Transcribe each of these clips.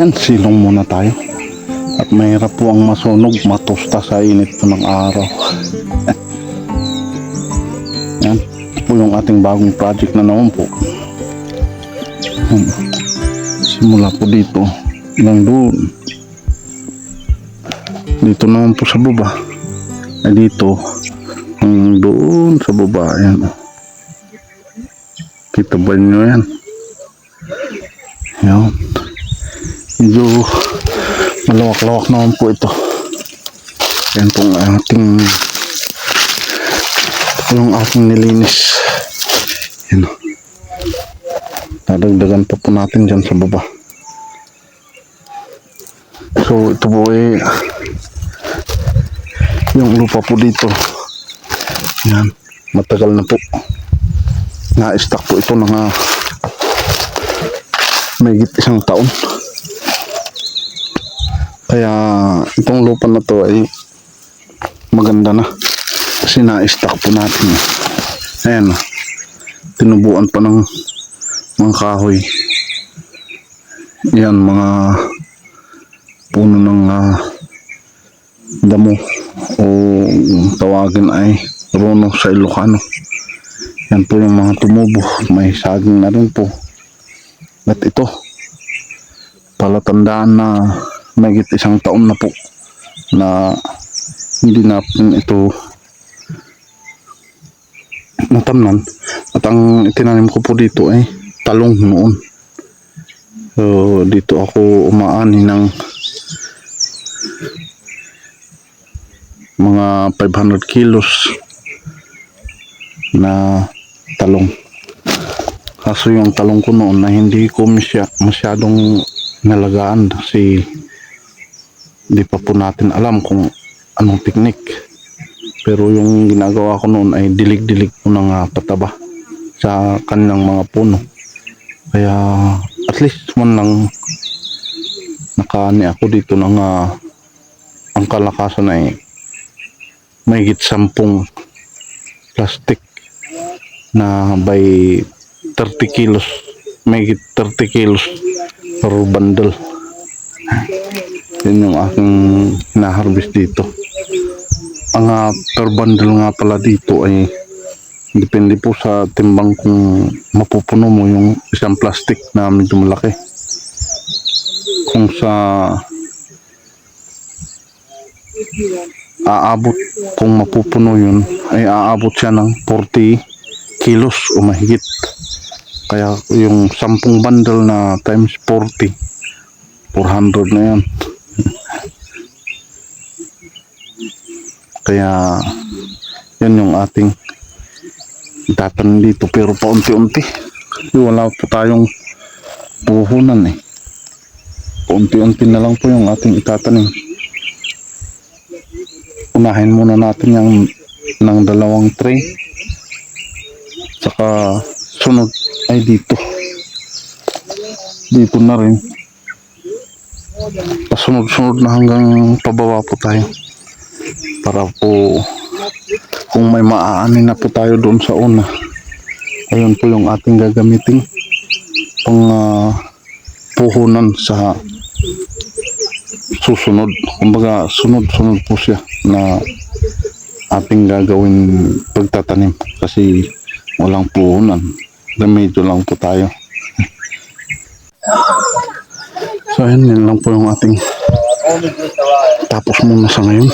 Ayan, silong muna tayo. At mahirap po ang masunog, matusta sa init po ng araw. Yan, ito po yung ating bagong project na naman po. Yan. Simula po dito hanggang doon. Dito naman po sa baba. Ay dito hanggang doon sa baba. Yan. Kita ba nyo yan? Yan. Medyo malawak-lawak naman po ito. Yan pong ating nilinis. Yan. Dadagdagan pa po natin dyan sa baba. So ito po yung lupa po dito. Yan. Matagal na po. Na-stack po ito ng mahigit 1 taon. Kaya itong lupa na to ay maganda na kasi na-stack po natin. Ayan, tinubuan pa ng mga kahoy. Yan, mga puno ng damo o tawagin ay runo sa Ilocano. Yan po yung mga tumubo, may saging na rin po. At ito, palatandaan na mahigit 1 taon na po na hindi natin ito natamnan. At ang itinanim ko po dito ay talong noon. So dito ako umaani ng mga 500 kilos na talong. Kaso yung talong ko noon na hindi ko masyadong nalagaan kasi hindi pa po natin alam kung anong teknik. Pero yung ginagawa ko noon ay dilig-dilig po ng pataba sa kanilang mga puno. Kaya at least man lang nakaani ako dito ng ang kalakasan ay mahigit 10 plastic na by 30 kilos, mahigit 30 kilos per bundle. Yun yung aking na-harvest dito. Ang per bundle nga pala dito ay depende po sa timbang kung mapupuno mo yung isang plastic na medyo malaki. Kung sa aabot, kung mapupuno yun ay aabot siya ng 40 kilos o mahigit. Kaya yung 10 bundle na times 40, 400 na yan. Kaya yan yung ating itatanim dito, pero paunti-unti. Wala po tayong puhunan paunti-unti na lang po yung ating itatanim. Unahin muna natin yung ng 2 tray, saka sunod ay dito na rin, pasunod-sunod na hanggang pababa po tayo para po kung may maaani na po tayo doon sa una. Ayun po yung ating gagamitin pang puhunan sa susunod. Kumbaga sunod-sunod po siya na ating gagawin pagtatanim kasi walang puhunan, medyo lang po tayo. So ayun, yun lang po yung ating tapos muna sa ngayon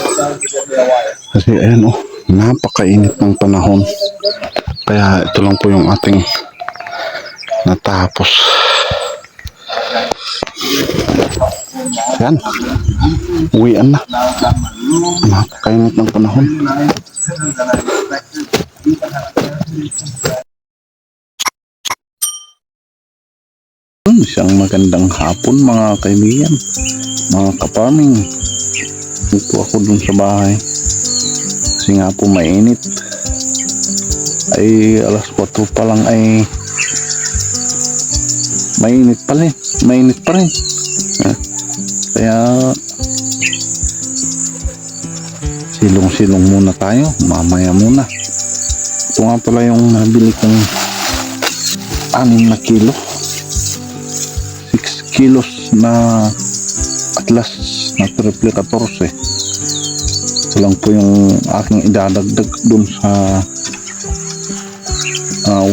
kasi ayan napakainit ng panahon, kaya ito lang po yung ating natapos. Yan, uwian na, napakainit ng panahon. Isang magandang hapon mga kaibigan, mga ka-farming. Ito ako dun sa bahay kasi nga po mainit. Ay alas 4 pa lang ay mainit pa rin. Kaya silong-silong muna tayo, mamaya muna. Ito nga pala yung nabili kong 6 na kilo, 6 kilos na atlas na triple 14. Ito lang po yung aking idadagdag dun sa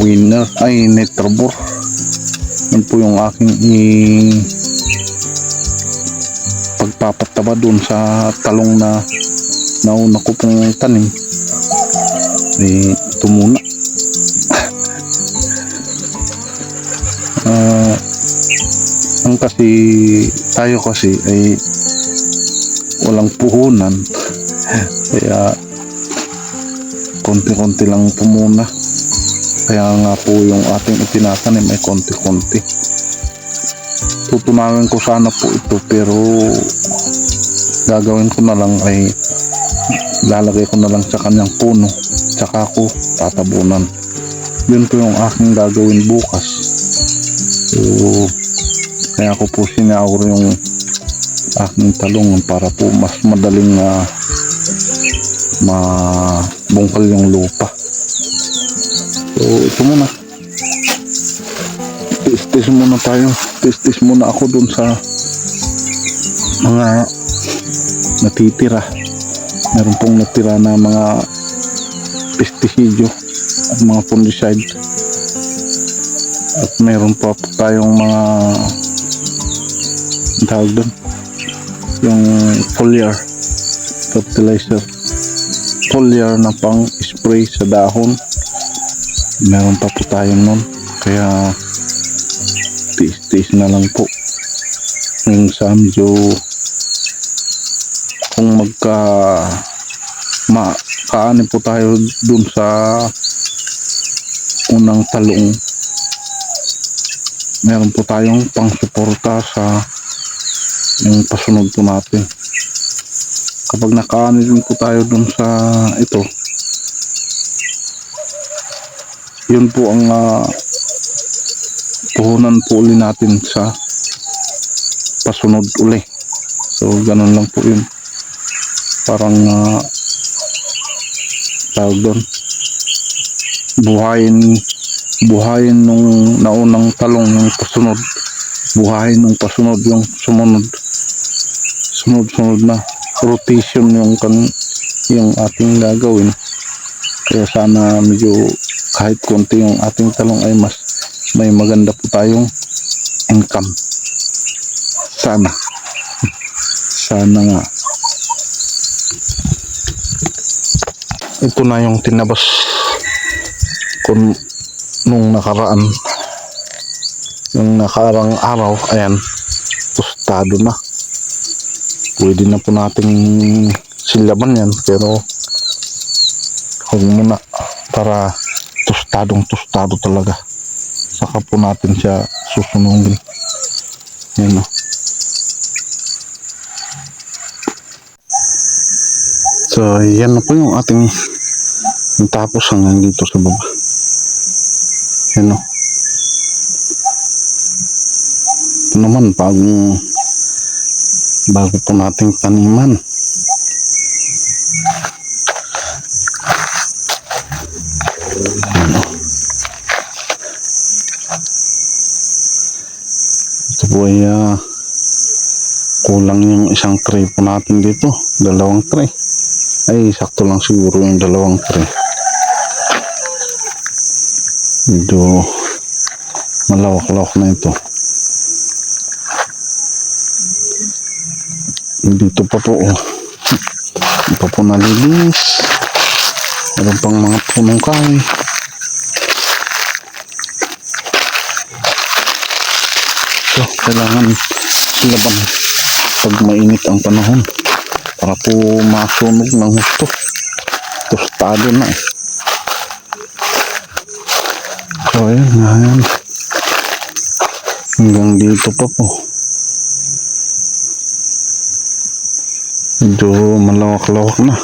winner ay netrabor. Yun po yung aking pagpapataba dun sa talong na nauna ko pong tanim. Ito muna. Ang kasi tayo kasi ay walang puhunan, kaya konti-konti lang po muna. Kaya nga po yung ating itinatanim ay konti-konti. Tutunawin ko sana po ito, pero gagawin ko na lang ay lalagay ko na lang sa kanyang puno, tsaka ko tatabunan. Yun po yung aking gagawin bukas. So kaya ko po sinawar yung aking talong para po mas madaling mabungkal yung lupa. So ito muna, tis muna tayo, tis muna ako dun sa mga natitira. Meron pong natira na mga pestisidyo at mga fungicide, at meron pa po tayong mga tawag doon, yung foliar fertilizer, foliar na pang spray sa dahon. Meron pa po tayo nun, kaya tiis na lang po. Minsan medyo kung kaani po tayo dun sa unang talong, meron po tayong pang suporta sa yung pasunod po natin. Kapag nakaani din po tayo dun sa ito, yun po ang puhunan po uli natin sa pasunod uli. So ganun lang po yun. Parang tawag doon, buhayin nung naunang talong yung pasunod, buhayin nung pasunod yung sunod na rotation yung ating gagawin. Kaya sana medyo kahit konti yung ating talong ay mas may maganda po tayong income. Sana nga. Ito na yung tinabas nung nakarang araw. Ayan, tostado na. Pwede na po nating silaban yan, pero huwag muna, para tostado talaga. Saka po natin siya susunugin. Yan o. So yan na po yung ating tapos hanggang dito sa baba. Yan o. Ito naman bago po nating taniman. Yan o. Ito po ay kulang yung isang tray po natin dito. 2 tray. Ay sakto lang siguro yung 2 tray. Medyo malawak-lawak na ito. Dito pa po hindi pa po nalilinis. Meron pang mga punong kahoy. So kailangan silaban pag mainit ang panahon para po masunog ng husto. Tostado na eh. So ayan. Hanggang dito pa po. Medyo malawak-lawak na.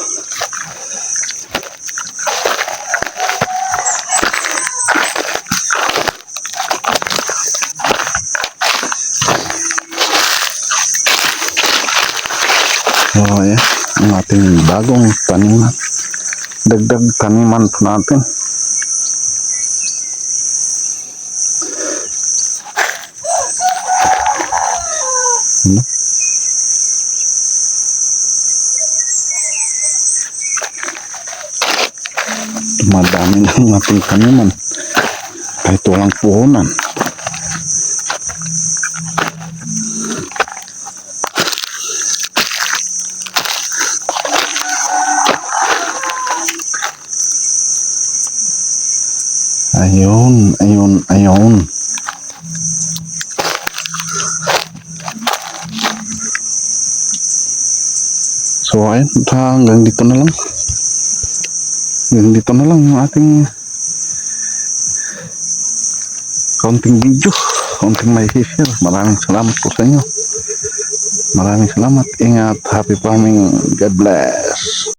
So ayan, ang ating bagong taniman. Dagdag taniman po natin. Ano? Madami na ang ating taniman. Kahit walang puhunan. Ayun, ayun, ayun. So, ayun, hanggang dito na lang. Hanggang dito na lang yung ating kaunting video, kaunting may share. Maraming salamat po sa inyo. Maraming salamat. Ingat. Happy farming. God bless.